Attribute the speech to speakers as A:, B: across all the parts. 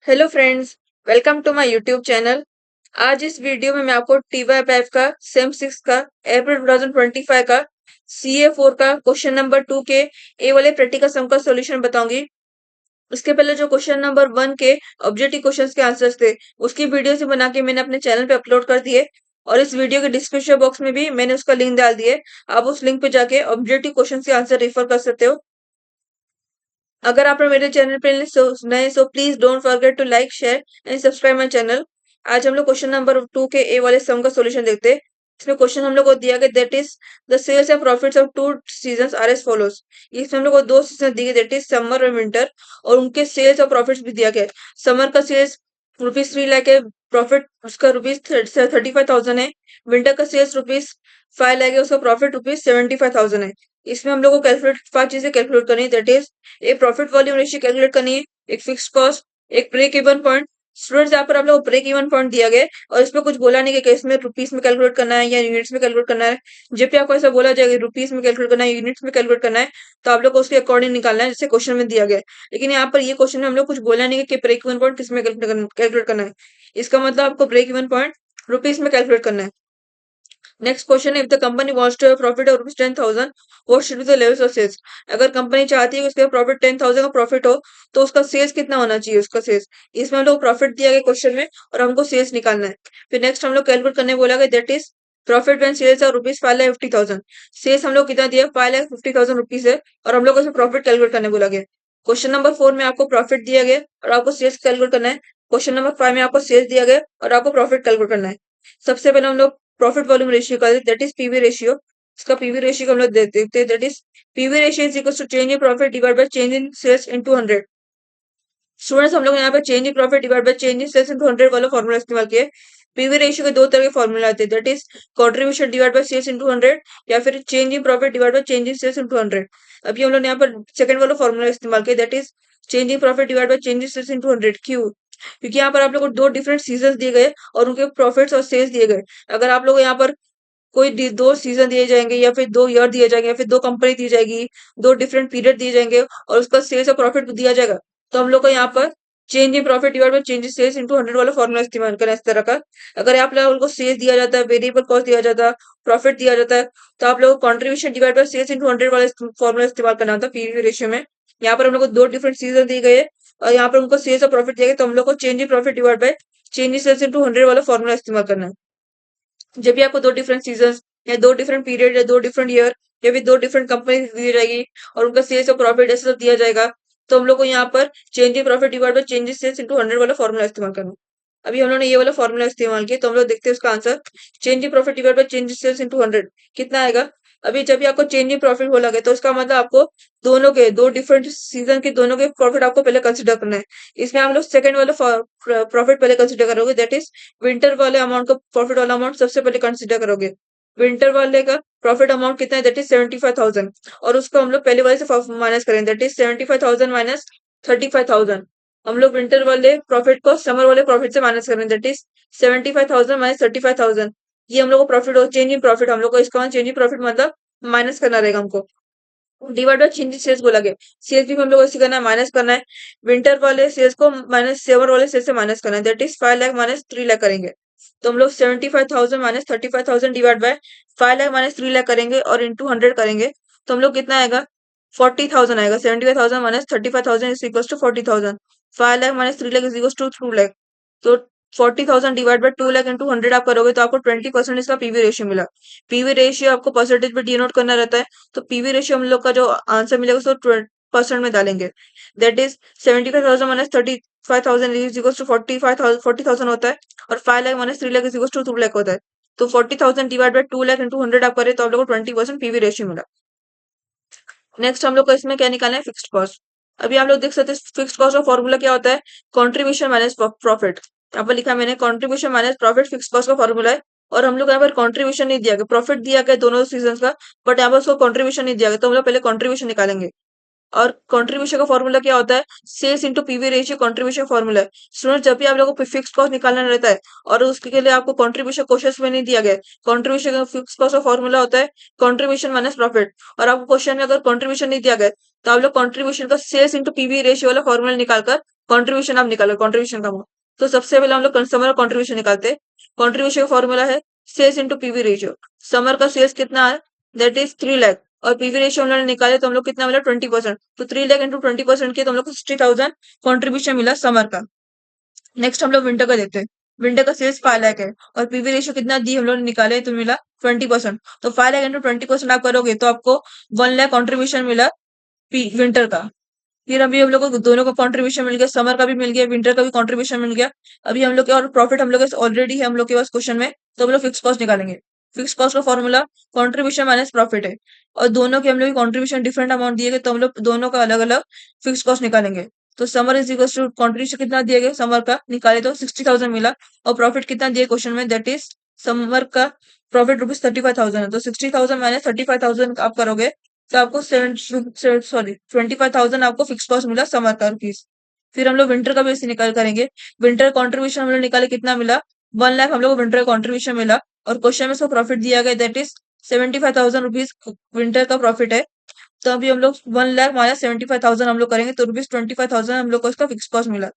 A: Hello friends, welcome to my YouTube channel. आज इस video में मैं आपको टीवाईएफ का सेम 6 का अप्रैल 2025 का CA4 का क्वेश्चन नंबर 2 के ए वाले प्रैक्टिकल सम का सॉल्यूशन बताऊंगी। इसके पहले जो क्वेश्चन नंबर 1 के ऑब्जेक्टिव क्वेश्चंस के आंसर्स थे, उसकी वीडियो से बना के मैंने अपने चैनल पे अपलोड कर दिए और इस वीडियो के डिस्क्रिप्शन बॉक्स में भी मैंने उसका लिंक डाल दिए। आप उस लिंक पे जाके ऑब्जेक्टिव क्वेश्चन के आंसर रेफर कर सकते हो। अगर आप मेरे चैनल पे नए so please don't forget to like share and subscribe my channel. आज हम लोग क्वेश्चन नंबर 2 के ए वाले सम का सॉल्यूशन देखते हैं। इसमें क्वेश्चन हम लोग को दिया गया that is the sales and profits of two seasons are as follows. इसमें हम लोग को दो सीजन दिए गए दैट इज समर और विंटर, और उनके सेल्स और प्रॉफिट्स भी दिया गया है। समर का सेल्स ₹3 लाख है, प्रॉफिट उसका ₹35,000 है। विंटर का सेल्स ₹5 लाख है, उसका प्रॉफिट ₹75,000 है। इसमें हम लोग को कैलकुलेट 5 चीजें कैलकुलेट करनी है दैट इज एक प्रॉफिट वॉल्यूम रेशियो कैलकुलेट करनी है, एक फिक्स्ड कॉस्ट, एक ब्रेक इवन पॉइंट। स्टूडेंट्स यहाँ पर आप लोग ब्रेक इवन पॉइंट दिया गया है और इसमें कुछ बोला नहीं कि इसमें रुपीस में कैलकुलेट करना है या यूनिट्स में कैलकुलेट करना है। जब भी आपको ऐसा बोला जाएगा रुपीस में कैलकुलेट करना है, यूनिट्स में कैलकुलेट करना है, तो आप लोग को उसके अकॉर्डिंग निकालना है जैसे क्वेश्चन में दिया गया है। लेकिन यहाँ पर ये क्वेश्चन में हम लोग कुछ बोला नहीं कि ब्रेक इवन पॉइंट किस में कैलकुलेट करना है। इसका मतलब आपको ब्रेक इवन पॉइंट रुपीस में कैलकुलेट करना है। नेक्स्ट क्वेश्चन है, if the company wants to have profit of ₹10,000 what should be the levels of sales. अगर कंपनी चाहती है कि उसके प्रॉफिट 10,000 का प्रॉफिट हो, तो उसका सेल्स कितना होना चाहिए, उसका सेल्स। इसमें हम लोग प्रॉफिट दिया गया क्वेश्चन में और हमको सेल्स निकालना है। फिर नेक्स्ट हम लोग कैलकुलेट करने बोला गया that is profit when sales are ₹5,50,000। Sales हम लोग कितना दिया, ₹5,50,000 है और हम लोग उसमें प्रॉफिट कैलकुलेट करने बोला गया। क्वेश्चन नंबर 4 में आपको प्रॉफिट दिया गया और आपको सेल्स कैलकुलेट करना है। क्वेश्चन नंबर 5 में आपको सेल्स दिया गया और आपको प्रॉफिट कैलकुलेट करना है। सबसे पहले हम लोग प्रॉफिट वॉल्यूम रेशियो का दैट इज पीवी रेशियो। इसका पीवी रेशियो हम लोग देखते हैं that is PV ratio is equal to change in profit divide by change in sales into 100। Students हम लोग यहाँ पे change in profit divide by change in sales into 100 वाला फॉर्मूला इस्तेमाल किया है। पीवी रेशियो के दो तरह के फॉर्मूला आते हैं that is contribution divide by sales into 100 या फिर change in profit divide by change in sales into 100। अभी हम लोग यहाँ पर सेकंड वाला फॉर्मूला इस्तेमाल किया that is change in profit divide by change in sales into 100। क्यों? क्योंकि यहाँ पर आप लोग को दो डिफरेंट सीजन दिए गए और उनके प्रॉफिट्स और सेल्स दिए गए। अगर आप लोग यहाँ पर कोई दो सीजन दिए जाएंगे या फिर 2 ईयर दिए जाएंगे या फिर दो कंपनी दी जाएगी, दो डिफरेंट पीरियड दिए जाएंगे और उसका सेल्स और प्रॉफिट दिया जाएगा, तो हम लोग को यहाँ पर change in profit divide by change in sales into 100 वाला फॉर्मूला इस्तेमाल करना है इस तरह का। अगर आप लोगों को सेल्स दिया जाता है, वेरिएबल कॉस्ट दिया जाता है, प्रॉफिट दिया जाता है, तो आप लोगों को contribution divide by sales into 100 वाला फॉर्मूला इस्तेमाल करना होता है पीवी रेशियो में। यहाँ पर हम लोग को दो डिफरेंट सीजन दिए गए और यहाँ पर उनको सेल्स और प्रॉफिट दिया गया, तो हम लोग को change in profit divide by change in sales into 100 वाला फॉर्मूला इस्तेमाल करना है। जब भी आपको दो डिफरेंट सीजन या दो डिफरेंट पीरियड या दो डिफरेंट ईयर या फिर दो डिफरेंट कंपनी दी जाएगी और उनका सेल्स और प्रॉफिट ऐसे सब दिया जाएगा, तो हम लोग को यहाँ पर change in profit divide by change in sales into 100 वाला फॉर्मूला इस्तेमाल करना है। अभी हम लोगों ने ये वाला फॉर्मूला इस्तेमाल किया, तो हम लोग देखते हैं उसका answer. Change in profit divide by change in sales into 100 कितना आएगा। अभी जब भी आपको चेंज इन प्रॉफिट बोला गया, तो उसका मतलब आपको दोनों के दो डिफरेंट सीजन के दोनों के प्रॉफिट आपको पहले कंसिडर करना है। इसमें हम लोग सेकंड वाला प्रॉफिट पहले कंसिडर करोगे दैट इज विंटर वाले अमाउंट का प्रॉफिट वाला अमाउंट सबसे पहले कंसिडर करोगे। विंटर वाले का प्रॉफिट अमाउंट कितना है दैट इज 75,000 और उसको हम लोग पहले वाले से माइनस करेंगे दैट इज 75,000 माइनस 35,000। हम लोग विंटर वाले प्रॉफिट को समर वाले प्रॉफिट से माइनस करेंगे दैट इज 75,000 माइनस 35,000। ये हम लोग को प्रॉफिट और चेंज इन प्रॉफिट हम लोग को इसका चेंज इन प्रॉफिट मतलब माइनस करना रहेगा हमको। Divide by change in sales बोला गया, सेल्स भी हम लोग ऐसे करना है, माइनस करना है। विंटर वाले सेल्स को माइनस समर वाले सेल्स से माइनस करना है that is 5 lakh minus 3 lakh करेंगे। तो हम लोग 75,000 minus 35,000 divide by 5 lakh minus 3 lakh करेंगे और इंटू 100 करेंगे, तो हम लोग कितना आएगा 40,000 आएगा। 75,000 minus 35,000 is equal to 40,000। 5 lakh minus 3 lakh is equal to 2 lakh. तो 40,000 डिवाइड बाय 2 लाख इंटू 100 आप करोगे तो आपको 20% इसका पीवी रेशियो मिला। पीवी रेशियो आपको परसेंटेज में डिनोट करना रहता है, तो पीवी रेशियो हम लोग का जो आंसर मिलेगा उसको 20% में डालेंगे that is 75,000 minus 35,000 is equal to 40,000 होता है और 5 lakh minus 3 lakh is equal to 2 lakh होता है। तो 40,000 डिवाइड बाय 2 लाख इंटू 100 आप करें तो आप लोग को 20% पीवी रेशियो मिला। नेक्स्ट हम लोग को इसमें क्या निकालना है, फिक्स्ड कॉस्ट। अभी आप लोग देख सकते हैं फिक्स्ड कॉस्ट का फॉर्मूला क्या होता है, कॉन्ट्रीब्यूशन माइनस प्रॉफिट। यहाँ पर लिखा है मैंने contribution minus profit fixed cost का फॉर्मूला है। और हम लोग यहाँ पर कॉन्ट्रीब्यूशन नहीं दिया गया, प्रॉफिट दिया गया दोनों सीजन का, बट यहाँ पर उसको कॉन्ट्रीब्यूशन नहीं दिया गया, तो हम लोग पहले कॉन्ट्रीब्यूशन निकालेंगे। और कंट्रीब्यूशन का फॉर्मूला क्या होता है, sales into PV ratio contribution formula है। स्टूडेंट जब भी आप लोगों को फिक्स कॉस्ट निकालना रहता है और उसके लिए आपको कंट्रीब्यूशन क्वेश्चन में नहीं दिया गया है, कंट्रीब्यूशन का फिक्स कॉस्ट का फॉर्मूला होता है कंट्रीब्यूशन माइनस प्रॉफिट। और आपको क्वेश्चन में अगर कंट्रीब्यूशन नहीं दिया गया तो आप लोग कंट्रीब्यूशन का सेल्स इंटू पीवी रेशियो वाला फॉर्मूला निकालकर कंट्रीब्यूशन आप निकालो, कंट्रीब्यूशन का अमाउंट। तो सबसे पहले हम लोग समर कंट्रीब्यूशन निकालते हैं। कंट्रीब्यूशन का फॉर्मूला है sales into PV ratio. Summer का सेल्स कितना है, दैट इज 3 लाख, और पीवी रेशियो हम लोग ने निकाले तो हम लोग कितना मिला 20%। तो 3 लाख इंटू 20% किया तो हम लोग को 60,000 कॉन्ट्रीब्यूशन मिला समर का। नेक्स्ट हम लोग विंटर का देखते हैं। विंटर का सेल्स 5 लाख है और पीवी रेशियो कितना दी हम लोग ने निकाले तो मिला 20%। तो 5 लाख इंटू 20% आप करोगे तो आपको 1 लाख कॉन्ट्रीब्यूशन मिला विंटर का। फिर अभी हम लोग को दोनों का कंट्रीब्यूशन मिल गया, समर का भी मिल गया, विंटर का भी कंट्रीब्यूशन मिल गया। अभी हम लोग के और प्रॉफिट हम लोग के ऑलरेडी है हम लोग के पास क्वेश्चन में, तो हम लोग फिक्स कॉस्ट निकालेंगे। फिक्स कॉस्ट का फॉर्मूला कंट्रीब्यूशन माइनस प्रॉफिट है, और दोनों के हम लोग कंट्रीब्यूशन डिफरेंट अमाउंट दिए गए तो हम लोग दोनों का अलग अलग फिक्स कॉस्ट निकालेंगे। तो summer is equal to contribution कितना दिया गया समर का निकाले तो 60,000 मिला, और प्रॉफिट कितना दिया क्वेश्चन में, दैट इज समर का प्रॉफिट ₹35,000 है। तो 60,000 माइनस 35,000 आप करोगे तो आपको 25,000 आपको फिक्स कॉस्ट मिला समर का रुपीज। फिर हम लोग विंटर का भी ऐसे निकाल करेंगे। विंटर कंट्रीब्यूशन हम लोग निकाले कितना मिला, 1 लाख हम लोग को विंटर कंट्रीब्यूशन मिला, और क्वेश्चन में इसको प्रॉफिट दिया गया दैट इज 75,000 रुपीज विंटर का प्रॉफिट है। तो अभी हम लोग 1 लाख माइनस 75,000 हम लोग करेंगे तो ₹25,000 हम लोग को इसका फिक्स कॉस्ट मिला।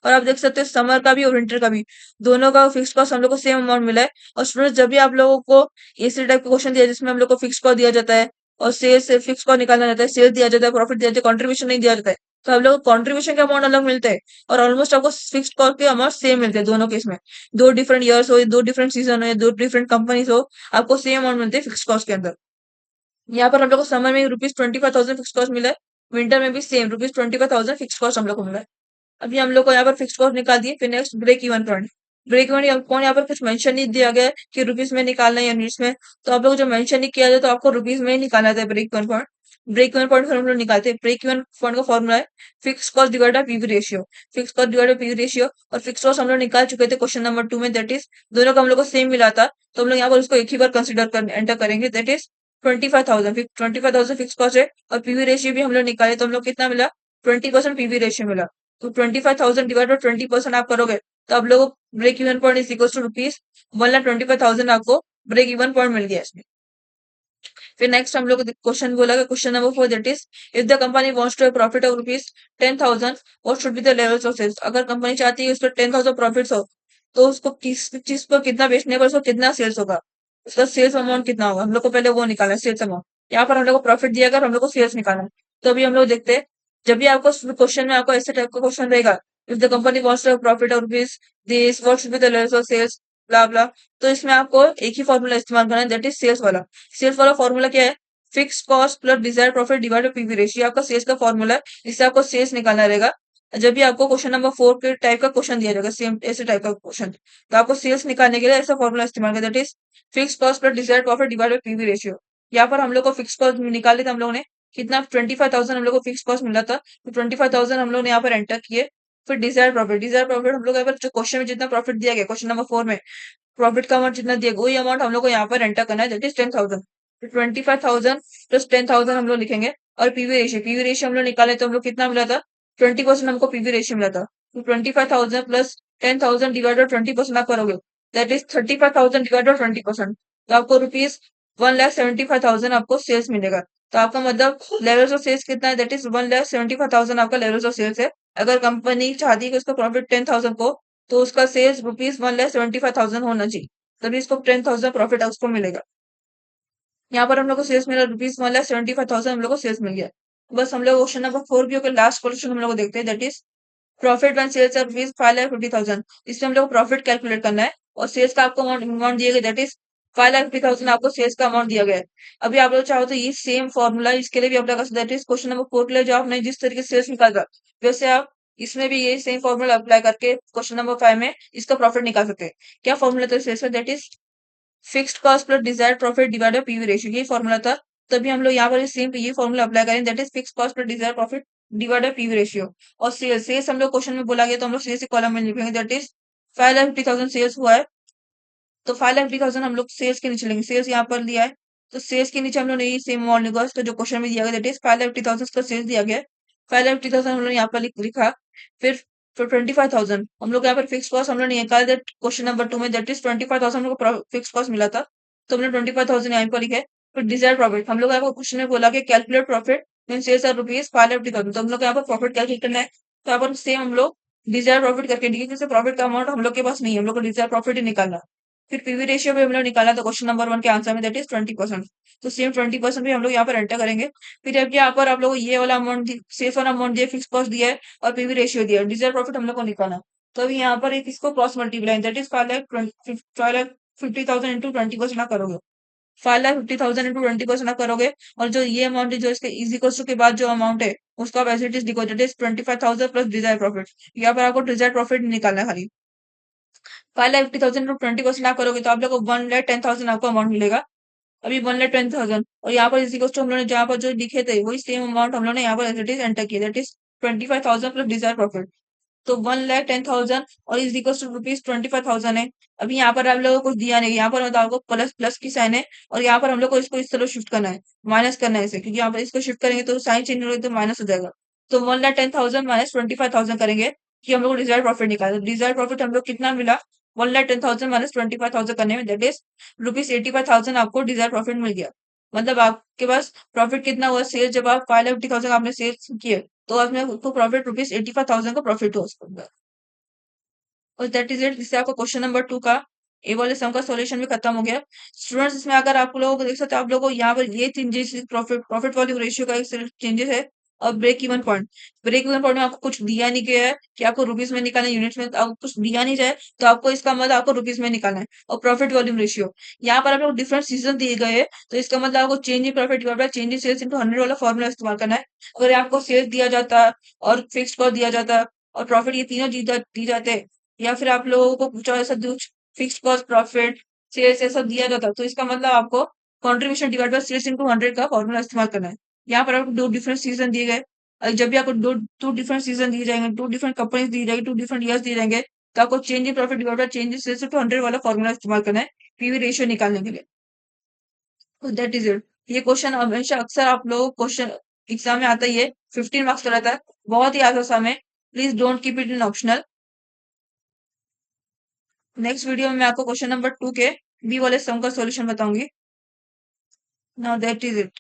A: और आप देख सकते हो समर का भी और विंटर का भी दोनों का फिक्स कॉस्ट हम लोग को सेम अमाउंट मिला है। और स्टूडेंट जब भी आप लोगों को इसी टाइप का क्वेश्चन दिया जिसमें हम लोग को फिक्स कॉस्ट दिया जाता है और सेल्स से फिक्स कॉस्ट निकालना रहता है, सेल्स दिया जाता है, प्रॉफिट दिया जाता है, कंट्रीब्यूशन नहीं दिया जाता है, तो हम लोग कंट्रीब्यूशन के अमाउंट अलग मिलते हैं और ऑलमोस्ट आपको फिक्स कॉस्ट के अमाउंट सेम मिलते हैं दोनों केस में। दो डिफरेंट ईयर्स हो, दो डिफरेंट सीजन हो, दो डिफरेंट कंपनीज हो, आपको सेम अमाउंट मिलते हैं फिक्स कॉस्ट के अंदर। यहाँ पर हम लोग को समर में ₹25,000 फिक्स कॉस्ट मिला है, विंटर में भी सेम ₹25,000 फिक्स कॉस्ट हम लोग को मिला है। अभी हम लोग को यहाँ पर फिक्स कॉस्ट निकाल दिए। फिर next break even point. Break even point यहाँ पर कुछ मेंशन नहीं दिया गया है कि रुपीस में निकालना है या यूनिट्स में, तो आप लोग जो मेंशन नहीं किया जाए तो आपको रुपीस में ही निकालना था break even point. Break even point फिर हम लोग निकालते हैं। ब्रेक इवन पॉइंट का फॉर्मूला है fix cost divide by PV ratio. Fix cost divide by PV ratio, और फिक्स कॉस्ट हम लोग निकाल चुके थे क्वेश्चन नंबर 2 में, दैट इज दोनों का हम लोग को सेम मिला था, तो हम लोग यहाँ पर उसको एक ही बार कंसिडर कर एंटर करेंगे, दैट इज 25,000। 25,000 फिक्स कॉस्ट है और पीवी रेशियो भी हम लोग निकाले तो हम लोग कितना मिला 20% पीवी रेशियो मिला। तो 25,000 डिवाइड बाय 20% आप करोगे तो आप लोगों को break even point is equal to rupees 1,25,000 आपको ब्रेक इवन पॉइंट मिल गया इसमें। फिर नेक्स्ट हम लोग क्वेश्चन बोला question number 4, that is if the company wants to profit of ₹10,000 what should be the levels of sales. अगर कंपनी चाहती है उसको 10,000 प्रॉफिट हो तो उसको किस चीज पर कितना बेचने पर उसको कितना सेल्स होगा, उसका सेल्स अमाउंट कितना होगा, हम लोग को पहले वो निकालना है सेल्स अमाउंट। यहाँ पर हम लोग को प्रॉफिट दिया अगर हम लोग को सेल्स निकालना है, तो अभी हम लोग देखते हैं। जब भी आपको क्वेश्चन में आपको ऐसे टाइप का क्वेश्चन रहेगा, if the company wants to profit of this what should be the levels of sales blah blah, तो इसमें आपको एक ही फॉर्मूला इस्तेमाल करना है, दैट इज सेल्स वाला। सेल्स वाला फॉर्मूला क्या है, fix cost plus desired profit divide by PV ratio, आपका सेल्स का फॉर्मूला है, इससे आपको सेल्स निकालना रहेगा। जब भी आपको क्वेश्चन नंबर 4 के टाइप का क्वेश्चन दिया जाएगा सेम ऐसे टाइप का क्वेश्चन, तो आपको सेल्स निकालने के लिए ऐसा फॉर्मूला इस्तेमाल करना, that is fix cost plus desired profit divide by PV ratio. यहाँ पर हम लोग को फिक्स कॉस्ट निकाले थे हम लोगों ने कितना 25,000 हम लोग को फिक्स कॉस्ट मिला था, तो 25,000 हम लोग ने यहाँ पर एंटर किए। फिर डिजायर्ड प्रॉफिट हम लोग यहाँ पर जो क्वेश्चन में जितना प्रॉफिट दिया गया क्वेश्चन नंबर 4 में, प्रॉफिट का अमाउंट जितना दिया गया वही अमाउंट हम लोग को यहाँ पर एंटर करना है, दैट इज 10,000। तो 25,000 प्लस 10,000 हम लोग लिखेंगे। और पीवी रेशियो हम लोग निकाले तो हम लोग कितना मिला था 20% हमको पीवी रेशियो मिला था। तो 25,000 प्लस 10,000 डिवाइड बाय 20% आप करोगे, दैट इज 35,000 डिवाइड बाय 20%, तो आपको रुपीज 1,75,000 आपको सेल्स मिलेगा। तो आपका मतलब लेवल्स ऑफ सेल्स कितना है, दैट इज 1,75,000 आपका लेवल्स ऑफ सेल्स है। अगर कंपनी चाहती है कि उसका प्रॉफिट 10,000 को, तो उसका सेल्स रुपीज 1,75,000 होना चाहिए, तभी इसको 10,000 प्रॉफिट उसको मिलेगा। यहाँ पर हम लोग को सेल्स मिला रुपीज 1,75,000 हम लोग को सेल्स मिल गया। बस हम लोग क्वेश्चन नंबर 4 भी होकर लास्ट क्वेश्चन हम लोग को देखते हैं, that is profit on sales of rupees 5,50,000। इसमें हम लोग को प्रॉफिट कैलकुलेट करना है और सेल्स का आपको अमाउंट दिया गया, दैट इज 5,50,000 आपको सेल्स का अमाउंट दिया गया है। अभी आप लोग चाहो तो ये सेम फॉर्मूला इसके लिए भी अप्लाई कर सकते, दैट इज क्वेश्चन नंबर 4 के लिए जो आपने जिस तरीके से सेल्स निकाला वैसे आप इसमें भी ये सेम फॉर्मूला अप्लाई करके क्वेश्चन नंबर 5 में इसका प्रॉफिट निकाल सकते हैं। क्या फॉर्मूला था सेल्स में, that is fixed cost plus desired profit divide by PV ratio, ये फॉर्मूला था। तभी हम लोग यहाँ पर सेम ये फॉर्मूला अप्लाई करें, that is fix cost plus desired profit divide by PV ratio. और सेल्स हम लोग क्वेश्चन में बोला गया तो हम लोग सेल्स कॉलम में लिखेंगे, दैट इज 5,50,000 सेल्स हुआ है, तो 5,50,000 हम लोग सेल्स के नीचे लेंगे। सेल्स यहाँ पर दिया है तो सेल्स के नीचे हम लोग ने ये सेम अमाउंट लिखा, तो जो क्वेश्चन में दिया गया दैट इज 5,50,000 का सेल्स दिया गया है। 5,50,000 हम लोग यहाँ पर लिखा। फिर 25,000 हम लोग यहाँ पर फिक्स कॉस्ट हम लोग ने निकाला, दैट क्वेश्चन नंबर 2 में, दैट इज 25,000 हम लोग को फिक्स कॉस्ट मिला था, तो हमने 25,000 यहाँ पर लिखा है। फिर डिजायर्ड प्रॉफिट हम लोग यहाँ पर क्वेश्चन में बोला कि calculate profit when sales are rupees 5,50,000, तो हम लोग को यहाँ पर प्रॉफिट कैलकुलेट करना है। तो यहाँ पर सेम हम लोग डिजायर प्रॉफिट करके देखिए, जैसे प्रॉफिट का अमाउंट हम लोग के पास नहीं है, हम लोग को डिजायर प्रॉफिट ही निकालना। फिर पीवी रेशियो भी हम लोग निकाला, तो क्वेश्चन नंबर 1 के आंसर में दैट इज 20%। तो सेम 20% भी हम लोग यहाँ पर एंटर करेंगे। फिर अब यहाँ पर आप लोग ये वाला अमाउंट, सेफ वाला अमाउंट दिया, फिक्स कॉस्ट दिया है और पीवी रेशियो दिया है, डिजायर प्रॉफिट हम लोग को निकालना। तो अभी यहाँ पर एक इसको cross multiply, that is 5,50,000 into 20% ना करोगे, 5,50,000 इंटू 20% आप करोगे, और जो ये अमाउंट है जो इसके इज इक्वल टू के बाद जो अमाउंट है उसको आप एज इट इज लिखो, that is 25,000 plus Dzire profit. यहाँ पर आपको डिजायर प्रॉफिट निकालना है खाली। 5,50,000 इंटू 20% आप करोगे तो आप लोग को 1,10,000 आपको अमाउंट मिलेगा। अभी 1,10,000, और यहाँ पर इसी को हम लोगों ने जहाँ पर जो लिखे थे वही सेम अमाउंट हम लोग ने यहाँ पर एज इट इज एंटर किया, that is 25,000 plus Dzire profit. तो 1,10,000 और इज इक्वल टू रुपीज 25,000 है। अभी यहाँ पर आप लोगों को कुछ दिया नहीं, यहाँ पर मतलब आपको प्लस प्लस की साइन है, और यहाँ पर हम लोग को इसको इस तरह शिफ्ट करना है, माइनस करना है इसे, क्योंकि यहाँ पर इसको शिफ्ट करेंगे तो साइन चेंज होगा तो माइनस हो जाएगा। तो 1,10,000 माइनस 25,000 करेंगे कि हम लोग को डिजायर प्रॉफिट निकाले। डिजायर प्रॉफिट हम लोग कितना मिला, 1,10,000 माइनस 25,000 करने में दैट इज रुपीज 85,000 आपको डिजायर प्रॉफिट मिल गया। मतलब आपके पास प्रॉफिट कितना हुआ, सेल जब आप 5,50,000 आपने सेल्स किए तो आपने उसको प्रॉफिट रुपीज 85,000 का प्रॉफिट हुआ उसके अंदर। और दैट इज इट, जिससे आपको क्वेश्चन नंबर 2 का ए वाले सम का सॉल्यूशन भी खत्म हो गया। स्टूडेंट्स, इसमें अगर आप लोगों को देख सकते हैं, आप लोगों को यहाँ पर ये changes, profit profit volume ratio का एक सिर्फ चेंजेस है, और break even point. Break even point में आपको कुछ दिया नहीं गया है कि आपको रुपीज में निकालना है, यूनिट्स में, तो आपको कुछ दिया नहीं जाए तो आपको इसका मतलब आपको रुपीज में निकालना है। और प्रॉफिट वॉल्यूम रेशियो, यहाँ पर आप लोग डिफरेंट सीजन दिए गए हैं, तो इसका मतलब आपको change in profit divide by change in sales into 100 वाला फॉर्मूला इस्तेमाल करना है। अगर आपको सेल्स दिया जाता और फिक्स्ड कॉस्ट दिया जाता और प्रॉफिट, ये तीनों दी जाते, या फिर आप लोगों को कुछ ऐसा कुछ फिक्स्ड कॉस्ट, प्रॉफिट, सेल्स ऐसा दिया जाता, तो इसका मतलब आपको contribution divide by sales into 100 का फॉर्मूला इस्तेमाल करना है। यहाँ पर आपको दो डिफरेंट सीजन दिए गए, जब भी आपको दो टू डिफरेंट सीजन दिए जाएंगे, टू डिफरेंट कंपनीज दी जाएगी, टू डिफरेंट ईयर्स दिए जाएंगे, तो आपको change in profit divide by change in sales into 100 वाला फॉर्मूला इस्तेमाल करना है पीवी रेशियो निकालने के लिए। तो दैट इज इट। ये क्वेश्चन हमेशा अक्सर आप लोग क्वेश्चन एग्जाम में आता ही है, 15 मार्क्स का रहता है, बहुत ही आसान है। Please don't keep it in optional. Next video में मैं आपको क्वेश्चन नंबर 2 के बी वाले सम का सॉल्यूशन बताऊंगी। Now that is it.